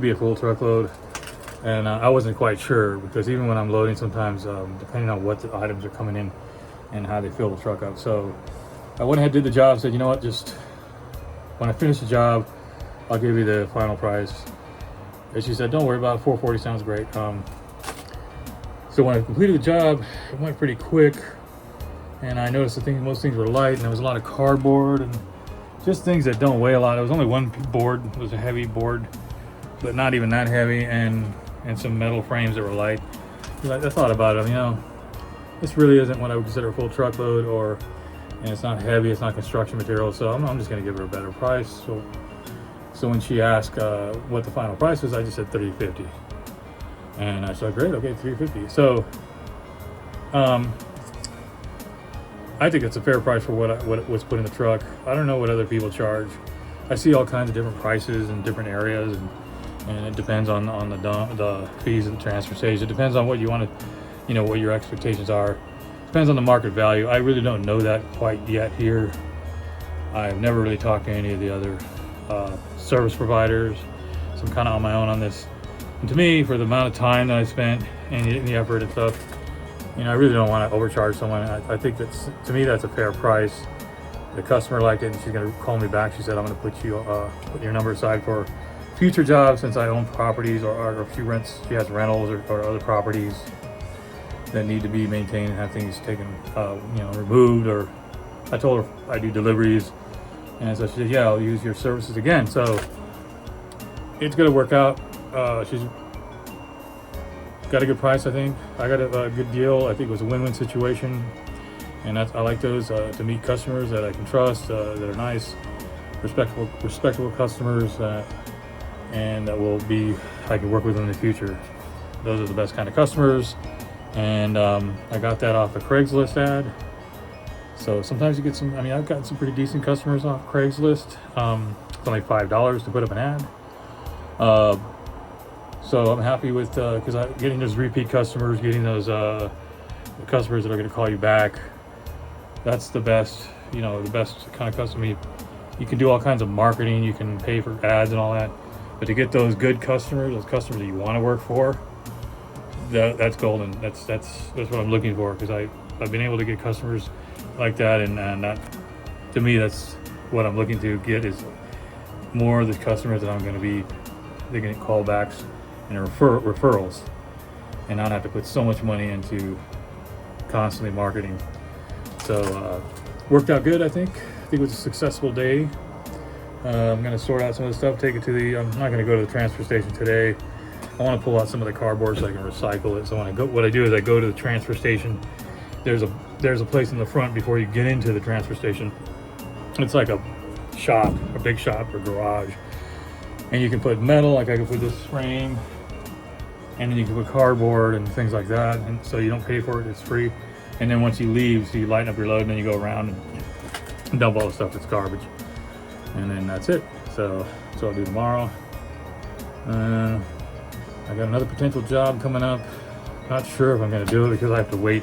Be a full truckload, and I wasn't quite sure, because even when I'm loading, sometimes depending on what the items are coming in and how they fill the truck up. So I went ahead, did the job, said, you know what, just when I finish the job, I'll give you the final price. And she said, don't worry about it, $440 sounds great. So when I completed the job, it went pretty quick, and I noticed most things were light, and there was a lot of cardboard and just things that don't weigh a lot. It was only one board, it was a heavy board, but not even that heavy, and some metal frames that were light. I thought about it, you know, this really isn't what I would consider a full truckload, and it's not heavy, it's not construction material, so I'm just gonna give her a better price. So when she asked what the final price was, I just said $350, and I said, great, okay, $350. So I think it's a fair price for what was put in the truck. I don't know what other people charge. I see all kinds of different prices in different areas, and it depends on the fees of the transfer station. It depends on what you want to, you know, what your expectations are. Depends on the market value. I really don't know that quite yet here. I've never really talked to any of the other service providers, so I'm kind of on my own on this. And to me, for the amount of time that I spent and the effort and stuff, you know, I really don't want to overcharge someone. I think to me, that's a fair price. The customer liked it, and she's going to call me back. She said, I'm going to put your number aside for future jobs, since I own properties, or she has rentals or other properties that need to be maintained and have things taken, you know, removed. Or I told her I do deliveries, and so she said, yeah, I'll use your services again. So it's going to work out. She's got a good price, I think. I got a good deal. I think it was a win-win situation, and I like those, to meet customers that I can trust, that are nice, respectable customers, and that I can work with in the future. Those are the best kind of customers, and I got that off a Craigslist ad. So sometimes you get some, I mean, I've gotten some pretty decent customers off Craigslist. It's only $5 to put up an ad. So I'm happy with, because getting those repeat customers, getting those customers that are going to call you back, that's the best, you know, the best kind of customer. You can do all kinds of marketing, you can pay for ads and all that, but to get those good customers, those customers that you want to work for, that's golden. That's what I'm looking for, because I've been able to get customers like that, and that, to me, that's what I'm looking to get, is more of the customers that they're going to callbacks and referrals, and not have to put so much money into constantly marketing. So worked out good, I think. I think it was a successful day. I'm going to sort out some of the stuff, take it to I'm not going to go to the transfer station today. I want to pull out some of the cardboard so I can recycle it. So what I do is I go to the transfer station. There's a place in the front before you get into the transfer station. It's like a shop, a big shop or garage. And you can put metal, like I can put this frame, and then you can put cardboard and things like that. And so you don't pay for it, it's free. And then once you leave, so you lighten up your load, and then you go around and dump all the stuff that's garbage. And then that's it. So I'll do tomorrow. I got another potential job coming up. Not sure if I'm going to do it, because I have to wait.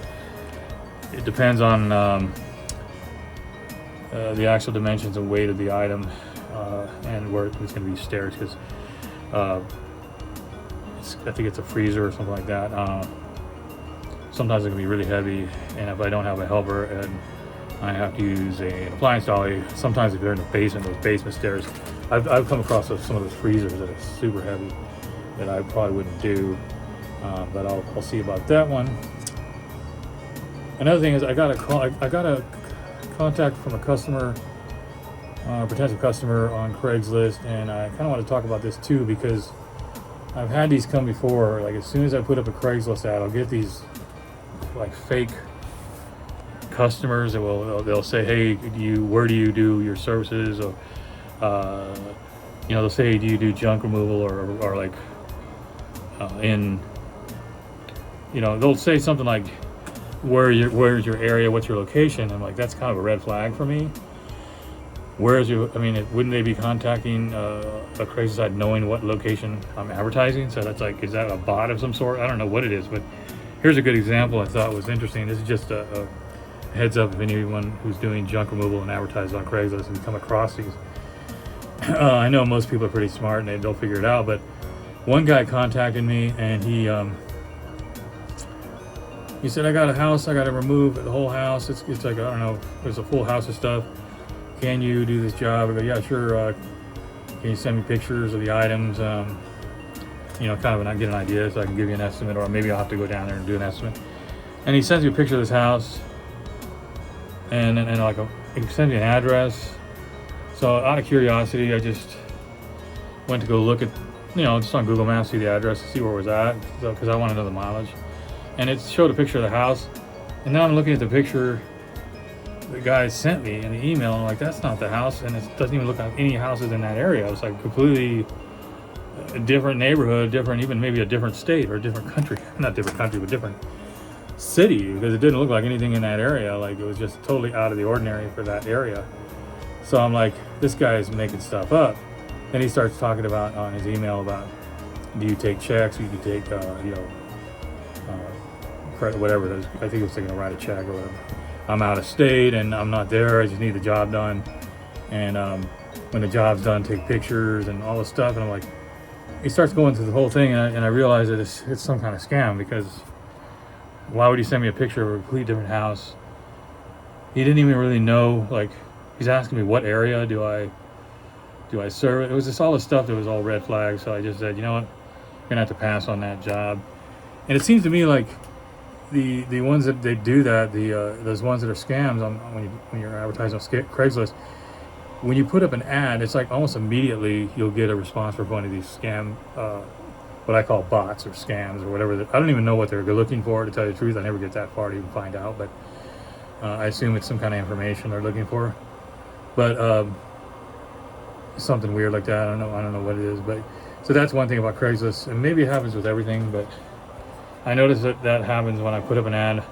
It depends on the actual dimensions and weight of the item, and where it's going to be stairs, because I think it's a freezer or something like that. Sometimes it can be really heavy, and if I don't have a helper and I have to use an appliance dolly, sometimes if you're in the basement, those basement stairs, I've come across some of those freezers that are super heavy that I probably wouldn't do, but I'll see about that one. Another thing is I got a contact from a customer, potential customer on Craigslist, and I kind of want to talk about this too, because I've had these come before. Like, as soon as I put up a Craigslist ad, I'll get these like fake customers that they'll say, hey, where do you do your services? Or you know, they'll say, do you do junk removal, or like in, you know, they'll say something like, where's your area, what's your location? I'm like, that's kind of a red flag for me. Wouldn't they be contacting a Craigslist ad knowing what location I'm advertising? So that's like, is that a bot of some sort? I don't know what it is, but here's a good example I thought was interesting. This is just a heads up if anyone who's doing junk removal and advertises on Craigslist and come across these. I know most people are pretty smart and they'll figure it out, but one guy contacted me, and he said, I got a house, I got to remove the whole house. It's like, I don't know, there's a full house of stuff. Can you do this job? I go, yeah, sure. Can you send me pictures of the items? You know, kind of get an idea so I can give you an estimate, or maybe I'll have to go down there and do an estimate. And he sends me a picture of this house, and like he sends me an address. So out of curiosity, I just went to go look at, you know, just on Google Maps, see the address, to see where it was at, because I want to know the mileage. And it showed a picture of the house, and now I'm looking at the picture the guy sent me in the email, and I'm like, that's not the house, and it doesn't even look like any houses in that area. It's like completely a different neighborhood, different, even maybe a different state or a different country. Not different country, but different city, because it didn't look like anything in that area. Like, it was just totally out of the ordinary for that area. So I'm like, this guy is making stuff up. Then he starts talking about on his email about, do you take checks? Do you take, you know, credit, whatever it is. I think he was thinking to write a check or whatever. I'm out of state and I'm not there. I just need the job done. And when the job's done, take pictures and all this stuff. And I'm like, he starts going through the whole thing, and I realize that it's some kind of scam, because why would he send me a picture of a completely different house? He didn't even really know. Like, he's asking me what area do I serve. It was just all the stuff that was all red flags. So I just said, you know what, you're gonna have to pass on that job. And it seems to me like the ones that they do that, those ones that are scams on when you're advertising on Craigslist, when you put up an ad, it's like almost immediately you'll get a response from one of these scam, what I call bots or scams or whatever. I don't even know what they're looking for, to tell you the truth. I never get that far to even find out, but I assume it's some kind of information they're looking for. But something weird like that. I don't know what it is. But so that's one thing about Craigslist, and maybe it happens with everything, but I notice that happens when I put up an ad.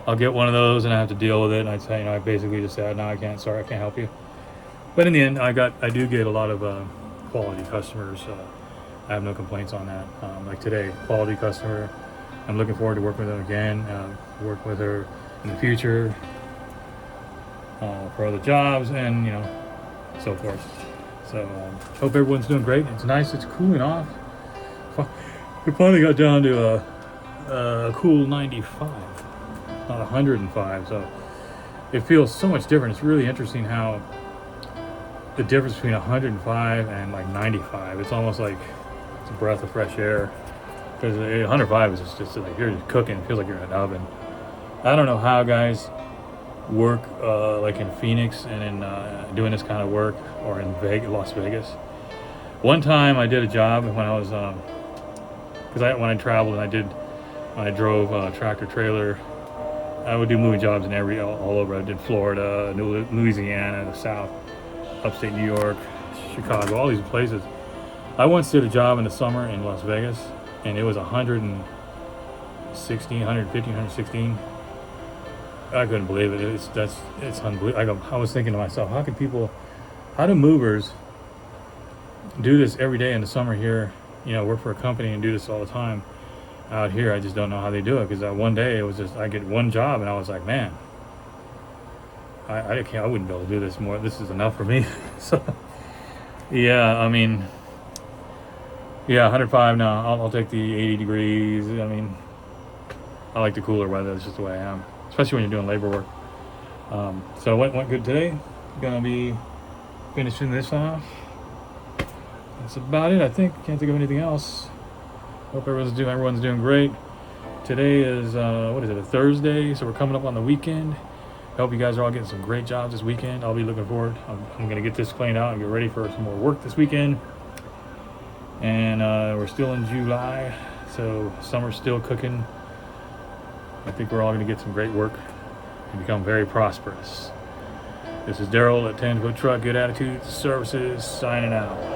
I'll get one of those and I have to deal with it, and I say, you know, I basically just say, no, I can't, sorry, I can't help you. But in the end, I do get a lot of quality customers. I have no complaints on that. Like today, quality customer. I'm looking forward to working with them again, work with her in the future for other jobs, and, you know, so forth. So hope everyone's doing great. It's nice. It's cooling off. We finally got down to a cool 95, not 105. So it feels so much different. It's really interesting how the difference between 105 and like 95. It's almost like it's a breath of fresh air, because 105 is just like you're just cooking. It feels like you're in an oven. I don't know how guys work like in Phoenix and in doing this kind of work, or in Las Vegas. One time I did a job when I was because when I traveled and I drove a tractor trailer. I would do moving jobs in all over. I did Florida, Louisiana, the South, upstate New York, Chicago, all these places. I once did a job in the summer in Las Vegas, and it was 116, 115, 116. I couldn't believe it. It's unbelievable. I was thinking to myself, how do movers do this every day in the summer here? You know, work for a company and do this all the time. Out here, I just don't know how they do it, because one day it was just, I get one job and I was like, man, I wouldn't be able to do this more. This is enough for me. So yeah, I mean, yeah, 105 now. I'll take the 80 degrees. I mean, I like the cooler weather. It's just the way I am, especially when you're doing labor work. So it went good today. Gonna be finishing this off. That's about it, I think. Can't think of anything else. Hope everyone's doing great. Today is a Thursday, so we're coming up on the weekend. I hope you guys are all getting some great jobs this weekend. I'll be looking forward. I'm gonna get this cleaned out and get ready for some more work this weekend. And we're still in July, so summer's still cooking. I think we're all gonna get some great work and become very prosperous. This is Daryl at 10 Foot Truck Good Attitude Services, signing out.